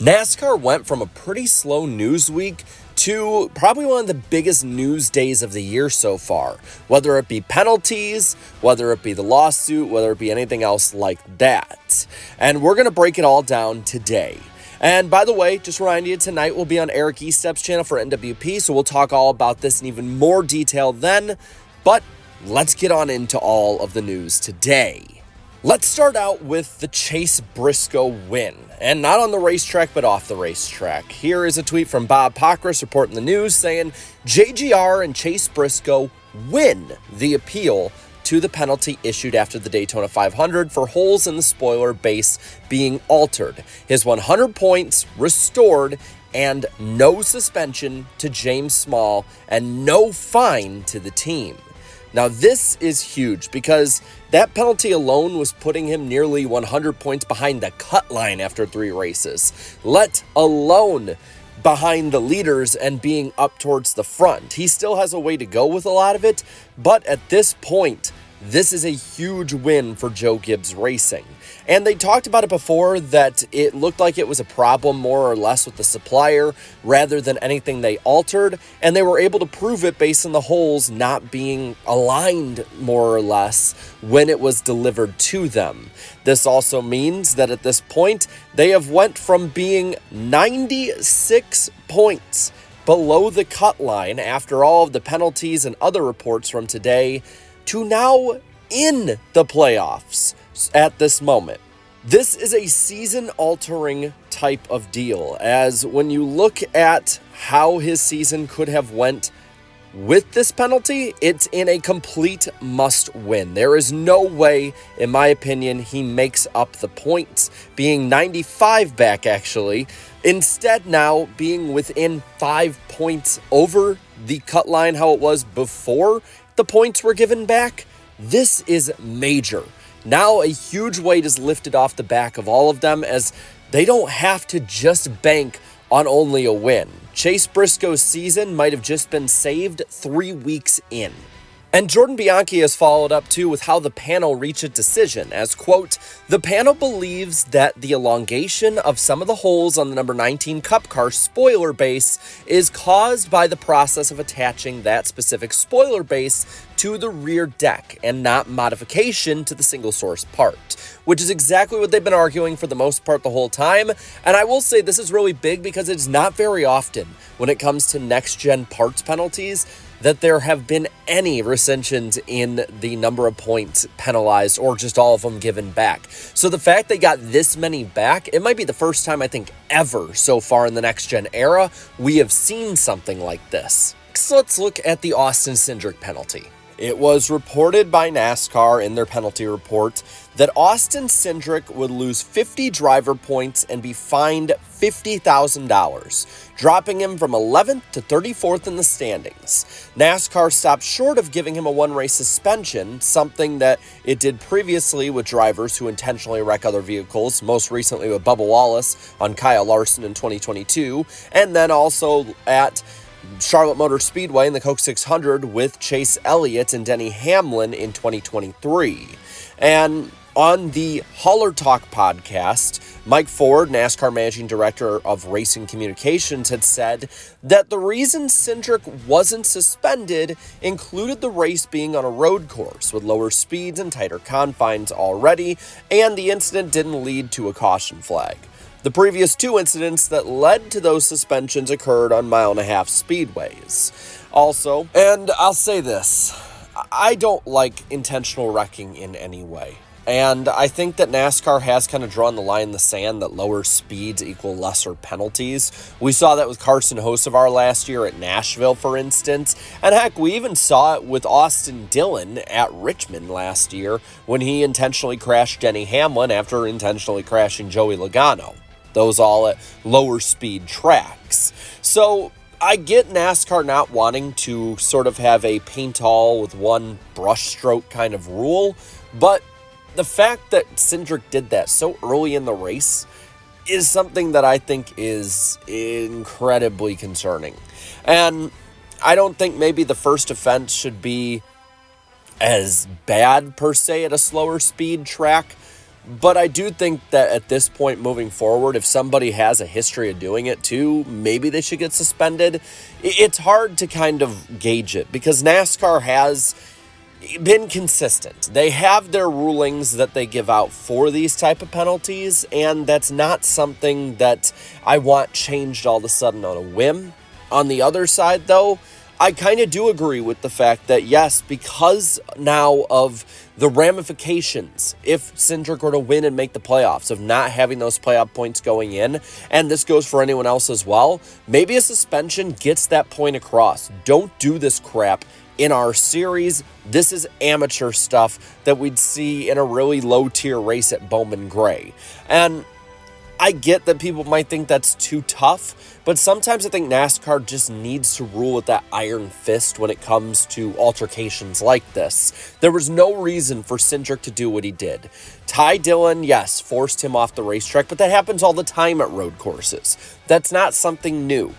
NASCAR went from a pretty slow news week to probably one of the biggest news days of the year so far, whether it be penalties, whether it be the lawsuit, whether it be anything else like that. And we're going to break it all down today. And by the way, just remind you, tonight we'll be on Eric Estep's channel for NWP, so we'll talk all about this in even more detail then. But let's get on into all of the news today. Let's start out with the Chase Briscoe win, and not on the racetrack, but off the racetrack. Here is a tweet from Bob Pockris reporting the news saying, JGR and Chase Briscoe win the appeal to the penalty issued after the Daytona 500 for holes in the spoiler base being altered. His 100 points restored and no suspension to James Small and no fine to the team. Now, this is huge because that penalty alone was putting him nearly 100 points behind the cut line after 3 races, let alone behind the leaders and being up towards the front. He still has a way to go with a lot of it, but at this point, this is a huge win for Joe Gibbs Racing. And they talked about it before that it looked like it was a problem more or less with the supplier rather than anything they altered, and they were able to prove it based on the holes not being aligned more or less when it was delivered to them. This also means that at this point, they have went from being 96 points below the cut line after all of the penalties and other reports from today to now in the playoffs at this moment. This is a season-altering type of deal, as when you look at how his season could have went with this penalty, it's in a complete must-win. There is no way, in my opinion, he makes up the points, being 95 back actually, instead now being within 5 points over the cut line how it was before the points were given back. This is major. Now a huge weight is lifted off the back of all of them as they don't have to just bank on only a win. Chase Briscoe's season might have just been saved 3 weeks in. And Jordan Bianchi has followed up too with how the panel reached a decision as, quote, the panel believes that the elongation of some of the holes on the number 19 Cup car spoiler base is caused by the process of attaching that specific spoiler base to the rear deck and not modification to the single source part, which is exactly what they've been arguing for the most part the whole time. And I will say this is really big because it's not very often when it comes to next-gen parts penalties that there have been any recensions in the number of points penalized or just all of them given back. So the fact they got this many back, it might be the first time I think ever so far in the next-gen era we have seen something like this. So let's look at the Austin Cindric penalty. It was reported by NASCAR in their penalty report that Austin Cindric would lose 50 driver points and be fined $50,000, dropping him from 11th to 34th in the standings. NASCAR stopped short of giving him a one-race suspension, something that it did previously with drivers who intentionally wreck other vehicles, most recently with Bubba Wallace on Kyle Larson in 2022, and then also at Charlotte Motor Speedway in the Coke 600 with Chase Elliott and Denny Hamlin in 2023. And on the Hauler Talk podcast, Mike Ford, NASCAR Managing Director of Racing Communications, had said that the reason Cindric wasn't suspended included the race being on a road course with lower speeds and tighter confines already, and the incident didn't lead to a caution flag. The previous 2 incidents that led to those suspensions occurred on mile-and-a-half speedways. Also, and I'll say this, I don't like intentional wrecking in any way. And I think that NASCAR has kind of drawn the line in the sand that lower speeds equal lesser penalties. We saw that with Carson Hocevar last year at Nashville, for instance. And heck, we even saw it with Austin Dillon at Richmond last year when he intentionally crashed Denny Hamlin after intentionally crashing Joey Logano. Those all at lower speed tracks. So I get NASCAR not wanting to sort of have a paint all with one brushstroke kind of rule, but the fact that Cindric did that so early in the race is something that I think is incredibly concerning. And I don't think maybe the first offense should be as bad per se at a slower speed track, But I do think that at this point moving forward, if somebody has a history of doing it too, maybe they should get suspended. It's hard to kind of gauge it because NASCAR has been consistent. They have their rulings that they give out for these type of penalties, and that's not something that I want changed all of a sudden on a whim. On the other side, though, I kind of do agree with the fact that, yes, because now of the ramifications, if Cindric were to win and make the playoffs, of not having those playoff points going in, and this goes for anyone else as well, maybe a suspension gets that point across. Don't do this crap in our series. This is amateur stuff that we'd see in a really low-tier race at Bowman Gray. And I get that people might think that's too tough, but sometimes I think NASCAR just needs to rule with that iron fist when it comes to altercations like this. There was no reason for Cindric to do what he did. Ty Dillon, yes, forced him off the racetrack, but that happens all the time at road courses. That's not something new.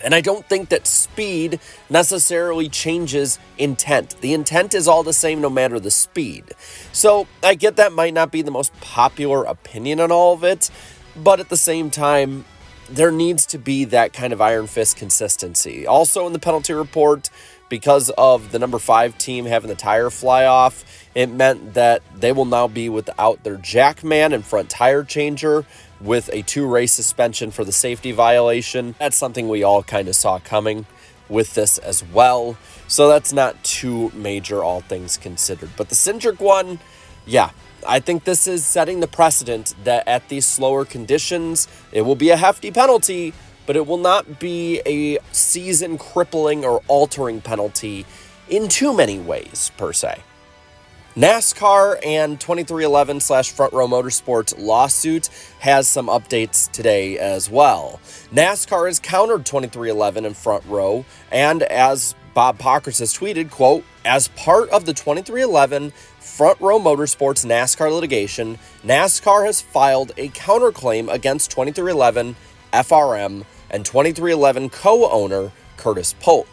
And I don't think that speed necessarily changes intent. The intent is all the same no matter the speed. So I get that might not be the most popular opinion on all of it, but at the same time, there needs to be that kind of iron fist consistency. Also in the penalty report, because of the number 5 team having the tire fly off, it meant that they will now be without their jackman and front tire changer, with a 2-race suspension for the safety violation. That's something we all kind of saw coming with this as well. So that's not too major, all things considered. But the Cindric one, yeah, I think this is setting the precedent that at these slower conditions, it will be a hefty penalty, but it will not be a season crippling or altering penalty in too many ways, per se. NASCAR and 2311/Front Row Motorsports lawsuit has some updates today as well. NASCAR has countered 2311 and Front Row, and as Bob Pockrass has tweeted, quote, as part of the 2311 Front Row Motorsports NASCAR litigation, NASCAR has filed a counterclaim against 2311 FRM and 2311 co-owner Curtis Polk,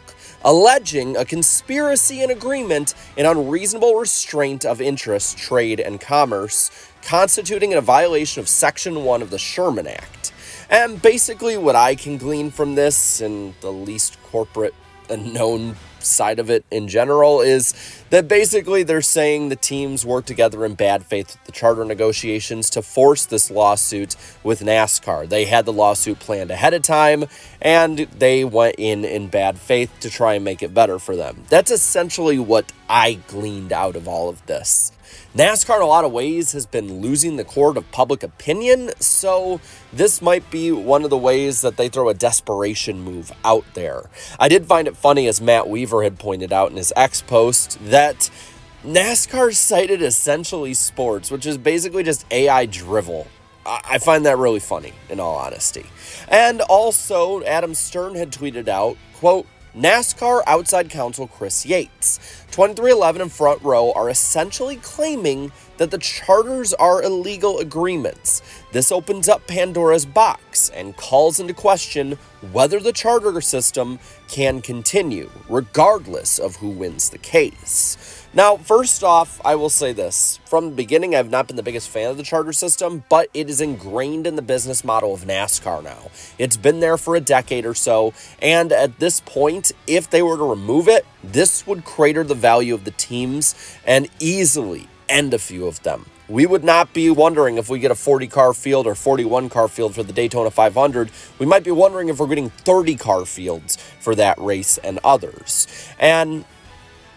alleging a conspiracy and agreement in unreasonable restraint of interest, trade, and commerce, constituting a violation of Section 1 of the Sherman Act. And basically what I can glean from this, and the least corporate and known side of it in general, is that basically they're saying the teams worked together in bad faith with the charter negotiations to force this lawsuit with NASCAR. They had the lawsuit planned ahead of time, and they went in bad faith to try and make it better for them. That's essentially what I gleaned out of all of this. NASCAR in a lot of ways has been losing the court of public opinion, so this might be one of the ways that they throw a desperation move out there. I did find it funny, as Matt Weaver had pointed out in his X post, that NASCAR cited Essentially Sports, which is basically just AI drivel. I find that really funny, in all honesty. And also, Adam Stern had tweeted out, quote, NASCAR outside counsel Chris Yates, 2311 and Front Row are essentially claiming that the charters are illegal agreements. This opens up Pandora's box and calls into question whether the charter system can continue, regardless of who wins the case. Now, first off, I will say this. From the beginning, I've not been the biggest fan of the charter system, but it is ingrained in the business model of NASCAR now. It's been there for a decade or so, and at this point, if they were to remove it, this would crater the value of the teams and easily end a few of them. We would not be wondering if we get a 40-car field or 41-car field for the Daytona 500. We might be wondering if we're getting 30-car fields for that race and others. And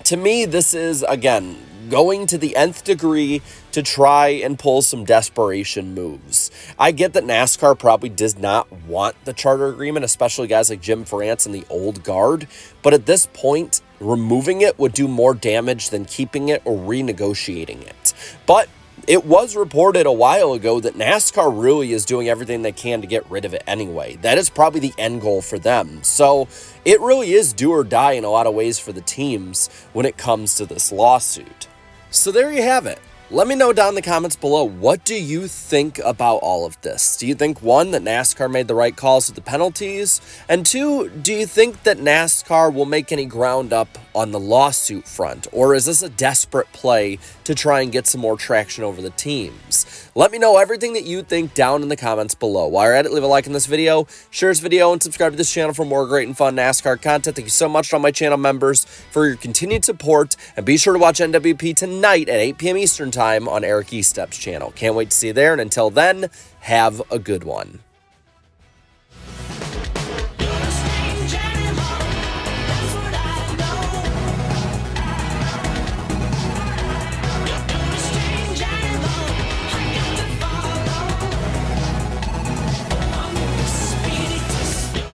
to me, this is, again, going to the nth degree to try and pull some desperation moves. I get that NASCAR probably does not want the charter agreement, especially guys like Jim France and the old guard, but at this point, removing it would do more damage than keeping it or renegotiating it. But it was reported a while ago that NASCAR really is doing everything they can to get rid of it anyway. That is probably the end goal for them. So it really is do or die in a lot of ways for the teams when it comes to this lawsuit. So there you have it. Let me know down in the comments below, what do you think about all of this? Do you think, one, that NASCAR made the right calls with the penalties? And two, do you think that NASCAR will make any ground up on the lawsuit front? Or is this a desperate play to try and get some more traction over the teams? Let me know everything that you think down in the comments below. While you're at it, leave a like in this video, share this video, and subscribe to this channel for more great and fun NASCAR content. Thank you so much to all my channel members for your continued support, and be sure to watch NWP tonight at 8 p.m. Eastern Time on Eric Estep's channel. Can't wait to see you there, and until then, have a good one.